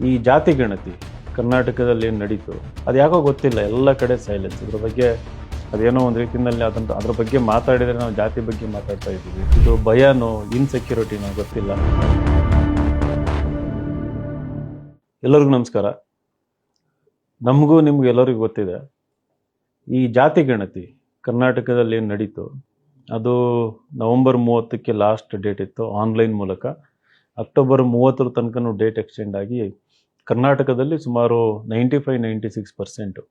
ಈ ಜಾತಿ ಗಣತಿ ಕರ್ನಾಟಕದಲ್ಲಿ ಏನು ನಡೀತು ಅದು ಯಾಕೋ ಗೊತ್ತಿಲ್ಲ, ಎಲ್ಲ ಕಡೆ ಸೈಲೆನ್ಸ್. ಇದ್ರ ಬಗ್ಗೆ ಅದೇನೋ ಒಂದು ರೀತಿಯಲ್ಲಿ ಅದ್ರ ಬಗ್ಗೆ ಮಾತಾಡಿದರೆ ನಾವು ಜಾತಿ ಬಗ್ಗೆ ಮಾತಾಡ್ತಾ ಇದ್ದೀವಿ. ಇದು ಭಯನೋ ಇನ್ಸೆಕ್ಯೂರಿಟಿನೋ ಗೊತ್ತಿಲ್ಲ. ಎಲ್ಲರಿಗೂ ನಮಸ್ಕಾರ. ನಮಗೂ ನಿಮ್ಗೆ ಎಲ್ಲರಿಗೂ ಗೊತ್ತಿದೆ, ಈ ಜಾತಿ ಗಣತಿ ಕರ್ನಾಟಕದಲ್ಲಿ ಏನು ನಡೀತು ಅದು ನವೆಂಬರ್ 30ಕ್ಕೆ ಲಾಸ್ಟ್ ಡೇಟ್ ಇತ್ತು. ಆನ್ಲೈನ್ ಮೂಲಕ ಅಕ್ಟೋಬರ್ 30 ತನಕ ಡೇಟ್ ಎಕ್ಸ್ಟೆಂಡ್ ಆಗಿ ಕರ್ನಾಟಕದಲ್ಲಿ ಸುಮಾರು 95-96%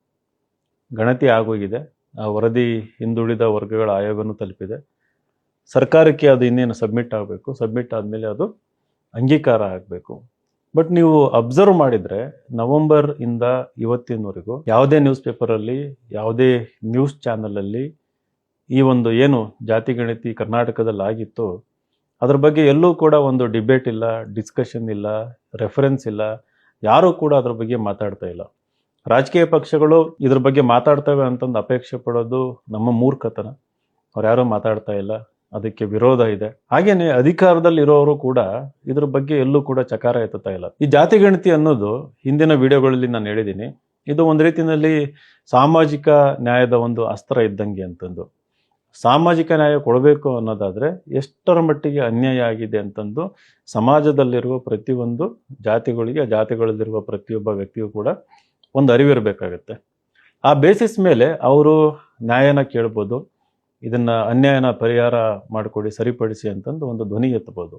ಗಣತಿ ಆಗೋಗಿದೆ. ಆ ವರದಿ ಹಿಂದುಳಿದ ವರ್ಗಗಳ ಆಯೋಗನೂ ತಲುಪಿದೆ. ಸರ್ಕಾರಕ್ಕೆ ಅದು ಇನ್ನೇನು ಸಬ್ಮಿಟ್ ಆಗಬೇಕು. ಸಬ್ಮಿಟ್ ಆದಮೇಲೆ ಅದು ಅಂಗೀಕಾರ ಆಗಬೇಕು. ಬಟ್ ನೀವು ಅಬ್ಸರ್ವ್ ಮಾಡಿದರೆ ನವೆಂಬರ್ ಇಂದ ಇವತ್ತಿನವರೆಗೂ ಯಾವುದೇ ನ್ಯೂಸ್ ಪೇಪರಲ್ಲಿ, ಯಾವುದೇ ನ್ಯೂಸ್ ಚಾನಲಲ್ಲಿ ಈ ಒಂದು ಏನು ಜಾತಿ ಗಣತಿ ಕರ್ನಾಟಕದಲ್ಲಿ ಆಗಿತ್ತು ಅದ್ರ ಬಗ್ಗೆ ಎಲ್ಲೂ ಕೂಡ ಒಂದು ಡಿಬೇಟ್ ಇಲ್ಲ, ಡಿಸ್ಕಷನ್ ಇಲ್ಲ, ರೆಫರೆನ್ಸ್ ಇಲ್ಲ. ಯಾರೂ ಕೂಡ ಅದ್ರ ಬಗ್ಗೆ ಮಾತಾಡ್ತಾ ಇಲ್ಲ. ರಾಜಕೀಯ ಪಕ್ಷಗಳು ಇದ್ರ ಬಗ್ಗೆ ಮಾತಾಡ್ತವೆ ಅಂತಂದು ಅಪೇಕ್ಷೆ ಪಡೋದು ನಮ್ಮ ಮೂರ್ಖತನ. ಅವ್ರು ಯಾರೂ ಮಾತಾಡ್ತಾ ಇಲ್ಲ, ಅದಕ್ಕೆ ವಿರೋಧ ಇದೆ. ಹಾಗೇನೆ ಅಧಿಕಾರದಲ್ಲಿ ಇರೋರು ಕೂಡ ಇದ್ರ ಬಗ್ಗೆ ಎಲ್ಲೂ ಕೂಡ ಚಕಾರ ಎತ್ತುತ್ತಾ ಇಲ್ಲ. ಈ ಜಾತಿ ಗಣತಿ ಅನ್ನೋದು ಹಿಂದಿನ ವಿಡಿಯೋಗಳಲ್ಲಿ ನಾನು ಹೇಳಿದ್ದೀನಿ, ಇದು ಒಂದು ರೀತಿಯಲ್ಲಿ ಸಾಮಾಜಿಕ ನ್ಯಾಯದ ಒಂದು ಅಸ್ತ್ರ ಇದ್ದಂಗೆ ಅಂತಂದು. ಸಾಮಾಜಿಕ ನ್ಯಾಯ ಕೊಡಬೇಕು ಅನ್ನೋದಾದರೆ ಎಷ್ಟರ ಮಟ್ಟಿಗೆ ಅನ್ಯಾಯ ಆಗಿದೆ ಅಂತಂದು ಸಮಾಜದಲ್ಲಿರುವ ಪ್ರತಿಯೊಂದು ಜಾತಿಗಳಿಗೆ, ಜಾತಿಗಳಲ್ಲಿರುವ ಪ್ರತಿಯೊಬ್ಬ ವ್ಯಕ್ತಿಯೂ ಕೂಡ ಒಂದು ಅರಿವಿರಬೇಕಾಗತ್ತೆ. ಆ ಬೇಸಿಸ್ ಮೇಲೆ ಅವರು ನ್ಯಾಯನ ಕೇಳ್ಬೋದು, ಇದನ್ನು ಅನ್ಯಾಯನ ಪರಿಹಾರ ಮಾಡಿಕೊಡಿ, ಸರಿಪಡಿಸಿ ಅಂತಂದು ಒಂದು ಧ್ವನಿ ಎತ್ತಬೋದು.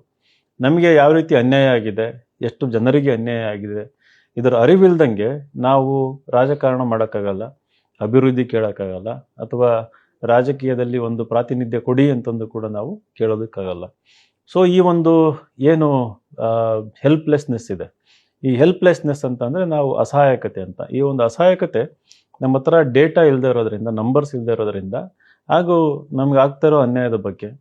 ನಮಗೆ ಯಾವ ರೀತಿ ಅನ್ಯಾಯ ಆಗಿದೆ, ಎಷ್ಟು ಜನರಿಗೆ ಅನ್ಯಾಯ ಆಗಿದೆ, ಇದರ ಅರಿವಿಲ್ದಂಗೆ ನಾವು ರಾಜಕಾರಣ ಮಾಡೋಕ್ಕಾಗಲ್ಲ, ಅಭಿವೃದ್ಧಿ ಕೇಳೋಕ್ಕಾಗಲ್ಲ, ಅಥವಾ ರಾಜಕೀಯದಲ್ಲಿ ಒಂದು ಪ್ರಾತಿನಿಧ್ಯ ಕೊಡಿ ಅಂತಂದು ಕೂಡ ನಾವು ಕೇಳೋದಕ್ಕಾಗಲ್ಲ. ಸೊ ಈ ಒಂದು ಏನು ಹೆಲ್ಪ್ಲೆಸ್ನೆಸ್ ಇದೆ, ಈ ಹೆಲ್ಪ್ಲೆಸ್ನೆಸ್ ಅಂತಂದರೆ ನಾವು ಅಸಹಾಯಕತೆ ಅಂತ. ಈ ಒಂದು ಅಸಹಾಯಕತೆ ನಮ್ಮ ಹತ್ರ ಡೇಟಾ ಇಲ್ಲದೆ ಇರೋದ್ರಿಂದ, ನಂಬರ್ಸ್ ಇಲ್ಲದೆ ಇರೋದ್ರಿಂದ, ಹಾಗೂ ನಮ್ಗೆ ಆಗ್ತಾ ಇರೋ ಅನ್ಯಾಯದ ಬಗ್ಗೆ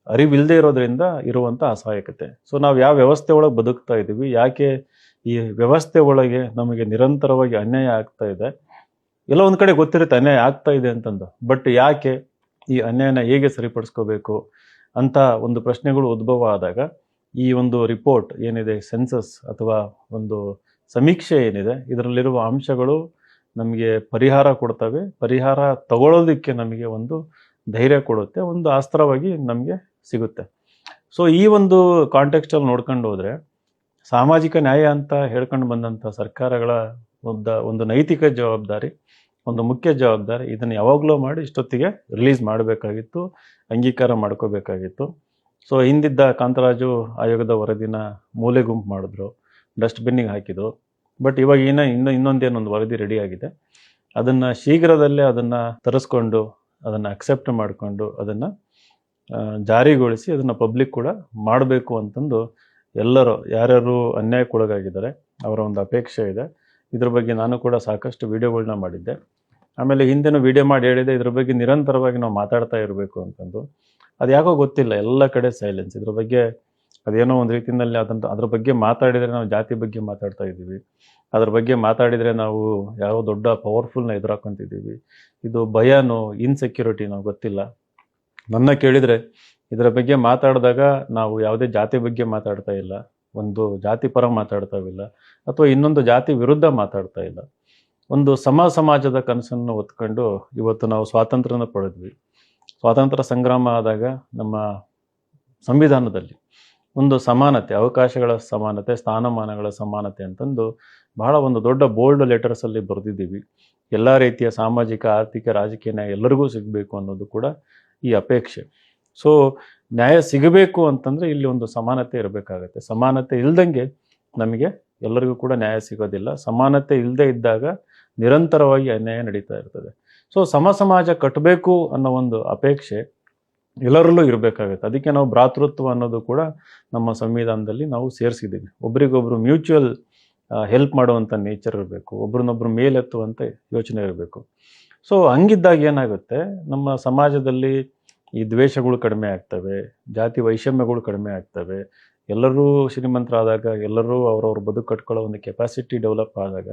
ಅರಿವಿಲ್ಲದೆ ಇರೋದ್ರಿಂದ ಇರುವಂಥ ಅಸಹಾಯಕತೆ. ಸೊ ನಾವು ಯಾವ ವ್ಯವಸ್ಥೆ ಒಳಗೆ ಬದುಕ್ತಾ ಇದ್ದೀವಿ, ಯಾಕೆ ಈ ವ್ಯವಸ್ಥೆ ಒಳಗೆ ನಮಗೆ ನಿರಂತರವಾಗಿ ಅನ್ಯಾಯ ಆಗ್ತಾ ಇದೆ, ಎಲ್ಲ ಒಂದು ಕಡೆ ಗೊತ್ತಿರುತ್ತೆ ಅನ್ಯಾಯ ಆಗ್ತಾ ಇದೆ ಅಂತಂದು. ಬಟ್ ಯಾಕೆ, ಈ ಅನ್ಯಾಯನ ಹೇಗೆ ಸರಿಪಡಿಸ್ಕೋಬೇಕು ಅಂತ ಒಂದು ಪ್ರಶ್ನೆಗಳು ಉದ್ಭವ ಆದಾಗ ಈ ಒಂದು ರಿಪೋರ್ಟ್ ಏನಿದೆ, ಸೆನ್ಸಸ್ ಅಥವಾ ಒಂದು ಸಮೀಕ್ಷೆ ಏನಿದೆ, ಇದರಲ್ಲಿರುವ ಅಂಶಗಳು ನಮಗೆ ಪರಿಹಾರ ಕೊಡ್ತವೆ. ಪರಿಹಾರ ತಗೊಳ್ಳೋದಕ್ಕೆ ನಮಗೆ ಒಂದು ಧೈರ್ಯ ಕೊಡುತ್ತೆ, ಒಂದು ಅಸ್ತ್ರವಾಗಿ ನಮಗೆ ಸಿಗುತ್ತೆ. ಸೊ ಈ ಒಂದು ಕಾಂಟೆಕ್ಸ್ಟಲ್ಲಿ ನೋಡ್ಕೊಂಡು ಹೋದರೆ ಸಾಮಾಜಿಕ ನ್ಯಾಯ ಅಂತ ಹೇಳ್ಕೊಂಡು ಬಂದಂಥ ಸರ್ಕಾರಗಳ ಒಂದು ನೈತಿಕ ಜವಾಬ್ದಾರಿ, ಒಂದು ಮುಖ್ಯ ಜವಾಬ್ದಾರಿ, ಇದನ್ನು ಯಾವಾಗಲೂ ಮಾಡಿ ಇಷ್ಟೊತ್ತಿಗೆ ರಿಲೀಸ್ ಮಾಡಬೇಕಾಗಿತ್ತು, ಅಂಗೀಕಾರ ಮಾಡ್ಕೋಬೇಕಾಗಿತ್ತು. ಸೊ ಹಿಂದಿದ್ದ ಕಾಂತರಾಜು ಆಯೋಗದ ವರದಿನ ಮೂಲೆ ಗುಂಪು ಮಾಡಿದ್ರು, ಡಸ್ಟ್ಬಿನ್ನಿಗೆ ಹಾಕಿದ್ರು. ಬಟ್ ಇವಾಗ ಇನ್ನೊಂದೇನೊಂದು ವರದಿ ರೆಡಿಯಾಗಿದೆ, ಅದನ್ನು ಶೀಘ್ರದಲ್ಲೇ ಅದನ್ನು ತರಿಸ್ಕೊಂಡು, ಅದನ್ನು ಅಕ್ಸೆಪ್ಟ್ ಮಾಡಿಕೊಂಡು, ಅದನ್ನು ಜಾರಿಗೊಳಿಸಿ ಅದನ್ನು ಪಬ್ಲಿಕ್ ಕೂಡ ಮಾಡಬೇಕು ಅಂತಂದು ಎಲ್ಲರೂ ಯಾರ್ಯಾರು ಅನ್ಯಾಯಕ್ಕೊಳಗಾಗಿದ್ದಾರೆ ಅವರ ಒಂದು ಅಪೇಕ್ಷೆ ಇದೆ. ಇದ್ರ ಬಗ್ಗೆ ನಾನು ಕೂಡ ಸಾಕಷ್ಟು ವಿಡಿಯೋಗಳನ್ನ ಮಾಡಿದ್ದೆ. ಆಮೇಲೆ ಹಿಂದೆನೂ ವಿಡಿಯೋ ಮಾಡಿ ಹೇಳಿದೆ, ಇದ್ರ ಬಗ್ಗೆ ನಿರಂತರವಾಗಿ ನಾವು ಮಾತಾಡ್ತಾ ಇರಬೇಕು ಅಂತಂದು. ಅದು ಯಾಕೋ ಗೊತ್ತಿಲ್ಲ, ಎಲ್ಲ ಕಡೆ ಸೈಲೆನ್ಸ್. ಇದ್ರ ಬಗ್ಗೆ ಅದೇನೋ ಒಂದು ರೀತಿಯಲ್ಲಿ ಅದ್ರ ಬಗ್ಗೆ ಮಾತಾಡಿದರೆ ನಾವು ಜಾತಿ ಬಗ್ಗೆ ಮಾತಾಡ್ತಾ ಇದ್ದೀವಿ, ಅದ್ರ ಬಗ್ಗೆ ಮಾತಾಡಿದರೆ ನಾವು ಯಾವ ದೊಡ್ಡ ಪವರ್ಫುಲ್ನ ಎದುರಾಕೊಂತಿದ್ದೀವಿ. ಇದು ಭಯನೋ ಇನ್ಸೆಕ್ಯೂರಿಟಿನೋ ಗೊತ್ತಿಲ್ಲ. ನನ್ನ ಕೇಳಿದರೆ ಇದರ ಬಗ್ಗೆ ಮಾತಾಡಿದಾಗ ನಾವು ಯಾವುದೇ ಜಾತಿ ಬಗ್ಗೆ ಮಾತಾಡ್ತಾ ಇಲ್ಲ, ಒಂದು ಜಾತಿ ಪರ ಮಾತಾಡ್ತಾವಿಲ್ಲ, ಅಥವಾ ಇನ್ನೊಂದು ಜಾತಿ ವಿರುದ್ಧ ಮಾತಾಡ್ತಾ ಇಲ್ಲ. ಒಂದು ಸಮಾಜದ ಕನಸನ್ನು ಹೊತ್ಕೊಂಡು ಇವತ್ತು ನಾವು ಸ್ವಾತಂತ್ರ್ಯನ ಪಡೆದ್ವಿ. ಸ್ವಾತಂತ್ರ್ಯ ಸಂಗ್ರಾಮ ಆದಾಗ ನಮ್ಮ ಸಂವಿಧಾನದಲ್ಲಿ ಒಂದು ಸಮಾನತೆ, ಅವಕಾಶಗಳ ಸಮಾನತೆ, ಸ್ಥಾನಮಾನಗಳ ಸಮಾನತೆ ಅಂತಂದು ಬಹಳ ಒಂದು ದೊಡ್ಡ ಬೋಲ್ಡ್ ಲೆಟರ್ಸಲ್ಲಿ ಬರೆದಿದ್ದೀವಿ. ಎಲ್ಲ ರೀತಿಯ ಸಾಮಾಜಿಕ, ಆರ್ಥಿಕ, ರಾಜಕೀಯ ನ್ಯಾಯ ಎಲ್ಲರಿಗೂ ಸಿಗಬೇಕು ಅನ್ನೋದು ಕೂಡ ಈ ಅಪೇಕ್ಷೆ. ಸೊ ನ್ಯಾಯ ಸಿಗಬೇಕು ಅಂತಂದರೆ ಇಲ್ಲಿ ಒಂದು ಸಮಾನತೆ ಇರಬೇಕಾಗತ್ತೆ. ಸಮಾನತೆ ಇಲ್ದಂಗೆ ನಮಗೆ ಎಲ್ಲರಿಗೂ ಕೂಡ ನ್ಯಾಯ ಸಿಗೋದಿಲ್ಲ. ಸಮಾನತೆ ಇಲ್ಲದೆ ಇದ್ದಾಗ ನಿರಂತರವಾಗಿ ಅನ್ಯಾಯ ನಡೀತಾ ಇರ್ತದೆ. ಸೊ ಸಮಾಜ ಕಟ್ಟಬೇಕು ಅನ್ನೋ ಒಂದು ಅಪೇಕ್ಷೆ ಎಲ್ಲರಲ್ಲೂ ಇರಬೇಕಾಗುತ್ತೆ. ಅದಕ್ಕೆ ನಾವು ಭ್ರಾತೃತ್ವ ಅನ್ನೋದು ಕೂಡ ನಮ್ಮ ಸಂವಿಧಾನದಲ್ಲಿ ನಾವು ಸೇರಿಸಿದ್ದೀವಿ. ಒಬ್ರಿಗೊಬ್ರು ಮ್ಯೂಚುವಲ್ ಹೆಲ್ಪ್ ಮಾಡುವಂಥ ನೇಚರ್ ಇರಬೇಕು, ಒಬ್ರನ್ನೊಬ್ರು ಮೇಲೆತ್ತುವಂಥ ಯೋಚನೆ ಇರಬೇಕು. ಸೊ ಹಂಗಿದ್ದಾಗ ಏನಾಗುತ್ತೆ, ನಮ್ಮ ಸಮಾಜದಲ್ಲಿ ಈ ದ್ವೇಷಗಳು ಕಡಿಮೆ ಆಗ್ತವೆ, ಜಾತಿ ವೈಷಮ್ಯಗಳು ಕಡಿಮೆ ಆಗ್ತವೆ. ಎಲ್ಲರೂ ಶ್ರೀಮಂತರಾದಾಗ, ಎಲ್ಲರೂ ಅವ್ರವ್ರ ಬದುಕು ಕಟ್ಕೊಳ್ಳೋ ಒಂದು ಕೆಪಾಸಿಟಿ ಡೆವಲಪ್ ಆದಾಗ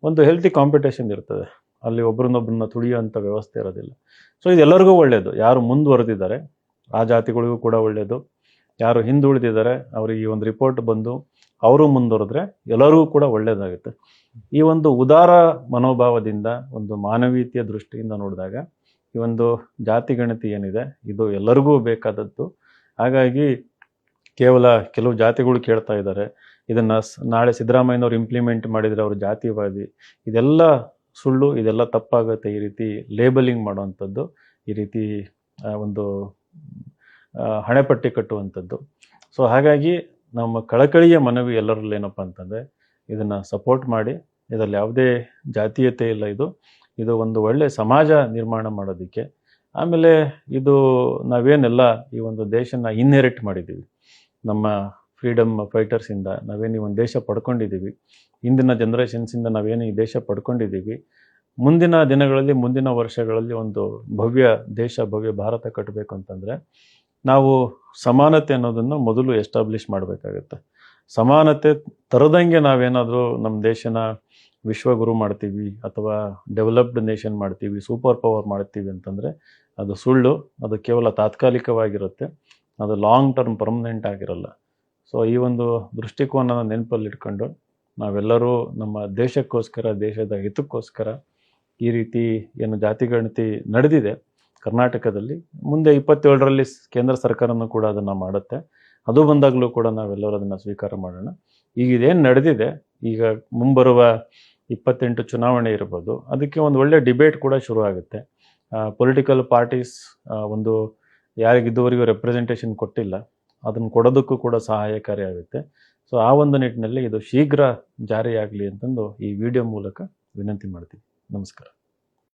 ಒಂದು ಹೆಲ್ತಿ ಕಾಂಪಿಟೇಷನ್ ಇರ್ತದೆ. ಅಲ್ಲಿ ಒಬ್ರನ್ನೊಬ್ಬರನ್ನ ತುಳಿಯುವಂಥ ವ್ಯವಸ್ಥೆ ಇರೋದಿಲ್ಲ. ಸೊ ಇದೆಲ್ಲರಿಗೂ ಒಳ್ಳೆಯದು. ಯಾರು ಮುಂದುವರೆದಿದ್ದಾರೆ ಆ ಜಾತಿಗಳಿಗೂ ಕೂಡ ಒಳ್ಳೆಯದು, ಯಾರು ಹಿಂದುಳಿದಿದ್ದಾರೆ ಅವರಿಗೆ ಈ ಒಂದು ರಿಪೋರ್ಟ್ ಬಂದು ಅವರು ಮುಂದುವರೆದ್ರೆ ಎಲ್ಲರಿಗೂ ಕೂಡ ಒಳ್ಳೆಯದಾಗುತ್ತೆ. ಈ ಒಂದು ಉದಾರ ಮನೋಭಾವದಿಂದ, ಒಂದು ಮಾನವೀಯತೆಯ ದೃಷ್ಟಿಯಿಂದ ನೋಡಿದಾಗ ಈ ಒಂದು ಜಾತಿ ಗಣತಿ ಏನಿದೆ ಇದು ಎಲ್ಲರಿಗೂ ಬೇಕಾದದ್ದು. ಹಾಗಾಗಿ ಕೇವಲ ಕೆಲವು ಜಾತಿಗಳು ಕೇಳ್ತಾ ಇದ್ದಾರೆ, ಇದನ್ನು ನಾಳೆ ಸಿದ್ದರಾಮಯ್ಯನವ್ರು ಇಂಪ್ಲಿಮೆಂಟ್ ಮಾಡಿದರೆ ಅವರು ಜಾತಿವಾದಿ, ಇದೆಲ್ಲ ಸುಳ್ಳು, ಇದೆಲ್ಲ ತಪ್ಪಾಗುತ್ತೆ. ಈ ರೀತಿ ಲೇಬಲಿಂಗ್ ಮಾಡುವಂಥದ್ದು, ಈ ರೀತಿ ಒಂದು ಹಣೆಪಟ್ಟಿ ಕಟ್ಟುವಂಥದ್ದು. ಸೊ ಹಾಗಾಗಿ ನಮ್ಮ ಕಳಕಳಿಯ ಮನವಿ ಎಲ್ಲರಲ್ಲಿ ಏನಪ್ಪ ಅಂತಂದರೆ, ಇದನ್ನು ಸಪೋರ್ಟ್ ಮಾಡಿ. ಇದರಲ್ಲಿ ಯಾವುದೇ ಜಾತೀಯತೆ ಇಲ್ಲ. ಇದು ಒಂದು ಒಳ್ಳೆಯ ಸಮಾಜ ನಿರ್ಮಾಣ ಮಾಡೋದಕ್ಕೆ. ಆಮೇಲೆ ಇದು ನಾವೇನೆಲ್ಲ ಈ ಒಂದು ದೇಶನ ಇನ್ಹೆರಿಟ್ ಮಾಡಿದ್ದೀವಿ, ನಮ್ಮ ಫ್ರೀಡಮ್ ಫೈಟರ್ಸಿಂದ ನಾವೇನು ಈ ಒಂದು ದೇಶ ಪಡ್ಕೊಂಡಿದ್ದೀವಿ, ಇಂದಿನ ಜನ್ರೇಷನ್ಸಿಂದ ನಾವೇನು ಈ ದೇಶ ಪಡ್ಕೊಂಡಿದ್ದೀವಿ, ಮುಂದಿನ ದಿನಗಳಲ್ಲಿ, ಮುಂದಿನ ವರ್ಷಗಳಲ್ಲಿ ಒಂದು ಭವ್ಯ ದೇಶ, ಭವ್ಯ ಭಾರತ ಕಟ್ಟಬೇಕು ಅಂತಂದರೆ ನಾವು ಸಮಾನತೆ ಅನ್ನೋದನ್ನು ಮೊದಲು ಎಸ್ಟಾಬ್ಲಿಷ್ ಮಾಡಬೇಕಾಗತ್ತೆ. ಸಮಾನತೆ ತರದಂಗೆ ನಾವೇನಾದರೂ ನಮ್ಮ ದೇಶನ ವಿಶ್ವಗುರು ಮಾಡ್ತೀವಿ ಅಥವಾ ಡೆವಲಪ್ಡ್ ನೇಷನ್ ಮಾಡ್ತೀವಿ, ಸೂಪರ್ ಪವರ್ ಮಾಡ್ತೀವಿ ಅಂತಂದರೆ ಅದು ಸುಳ್ಳು. ಅದು ಕೇವಲ ತಾತ್ಕಾಲಿಕವಾಗಿರುತ್ತೆ, ಅದು ಲಾಂಗ್ ಟರ್ಮ್ ಪರ್ಮನೆಂಟ್ ಆಗಿರಲ್ಲ. ಸೊ ಈ ಒಂದು ದೃಷ್ಟಿಕೋನನ ನೆನಪಲ್ಲಿಟ್ಕೊಂಡು ನಾವೆಲ್ಲರೂ ನಮ್ಮ ದೇಶಕ್ಕೋಸ್ಕರ, ದೇಶದ ಹಿತಕ್ಕೋಸ್ಕರ ಈ ರೀತಿ ಏನು ಜಾತಿಗಣತಿ ನಡೆದಿದೆ ಕರ್ನಾಟಕದಲ್ಲಿ, ಮುಂದೆ 27ರಲ್ಲಿ ಕೇಂದ್ರ ಸರ್ಕಾರನೂ ಕೂಡ ಅದನ್ನು ಮಾಡುತ್ತೆ. ಅದು ಬಂದಾಗಲೂ ಕೂಡ ನಾವೆಲ್ಲರೂ ಅದನ್ನು ಸ್ವೀಕಾರ ಮಾಡೋಣ. ಈಗ ಇದೇನು ನಡೆದಿದೆ, ಈಗ ಮುಂಬರುವ 28 ಚುನಾವಣೆ ಇರ್ಬೋದು, ಅದಕ್ಕೆ ಒಂದು ಒಳ್ಳೆ ಡಿಬೇಟ್ ಕೂಡ ಶುರು ಆಗುತ್ತೆ. ಪೊಲಿಟಿಕಲ್ ಪಾರ್ಟೀಸ್ ಒಂದು ಯಾರಿಗಿದುವರೆಗೂ ರೆಪ್ರೆಸೆಂಟೇಷನ್ ಕೊಟ್ಟಿಲ್ಲ, ಅದನ್ನು ಕೊಡೋದಕ್ಕೂ ಕೂಡ ಸಹಾಯಕಾರಿ ಆಗುತ್ತೆ. ಸೊ ಆ ಒಂದು ನಿಟ್ಟಿನಲ್ಲಿ ಇದು ಶೀಘ್ರ ಜಾರಿಯಾಗಲಿ ಅಂತಂದು ಈ ವಿಡಿಯೋ ಮೂಲಕ ವಿನಂತಿ ಮಾಡ್ತೀವಿ. ನಮಸ್ಕಾರ.